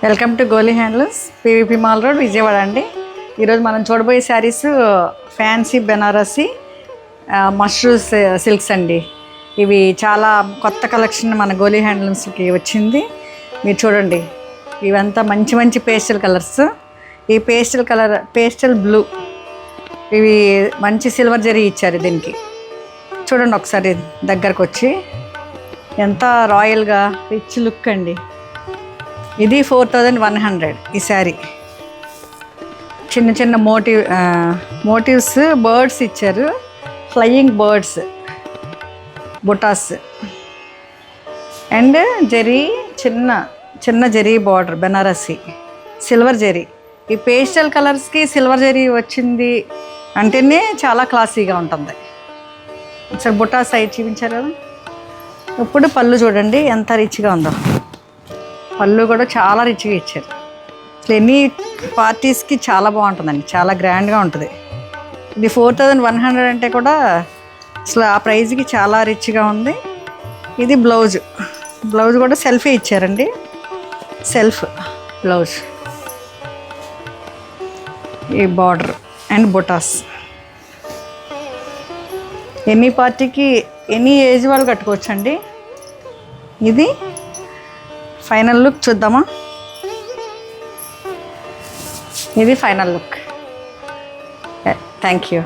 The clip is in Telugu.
Welcome to Goli handlooms, PVP mall road, Vijayawada అండి. ఈరోజు మనం చూడబోయే saris fancy Banarasi mushroom silks అండి. ఇవి చాలా కొత్త కలెక్షన్ మన గోలీ హ్యాండ్లూమ్స్కి వచ్చింది. మీరు చూడండి, ఇవంతా మంచి మంచి పేస్టల్ కలర్స్. ఈ పేస్టల్ బ్లూ, ఇవి మంచి సిల్వర్ జరీ ఇచ్చారు దీనికి. చూడండి ఒకసారి దగ్గరకు వచ్చి, ఎంత రాయల్గా రిచ్ లుక్ అండి. ఇది 4100 ఈ శారీ. చిన్న చిన్న మోటివ్స్ బర్డ్స్ ఇచ్చారు, ఫ్లయింగ్ బర్డ్స్, బుటాస్ అండ్ జరీ, చిన్న చిన్న జరీ బార్డర్, బెనారసి సిల్వర్ జరీ. ఈ పేస్టల్ కలర్స్కి సిల్వర్ జరీ వచ్చింది అంటేనే చాలా క్లాసీగా ఉంటుంది. ఒకసారి బుటాస్ అయి చూపించారు కదా. ఇప్పుడు పళ్ళు చూడండి ఎంత రిచ్గా ఉందో. పళ్ళు కూడా చాలా రిచ్గా ఇచ్చారు. అసలు ఎన్ని పార్టీస్కి చాలా బాగుంటుందండి, చాలా గ్రాండ్గా ఉంటుంది. ఇది 4100 అంటే కూడా అసలు ఆ ప్రైజ్కి చాలా రిచ్గా ఉంది. ఇది బ్లౌజ్ కూడా సెల్ఫే ఇచ్చారండి, సెల్ఫ్ బ్లౌజ్. ఈ బార్డర్ అండ్ బొటాస్ ఎనీ పార్టీకి, ఎనీ ఏజ్ వాళ్ళు కట్టుకోవచ్చండి. ఇది ఫైనల్ లుక్ చూద్దామా. ఇది ఫైనల్ లుక్. Thank you.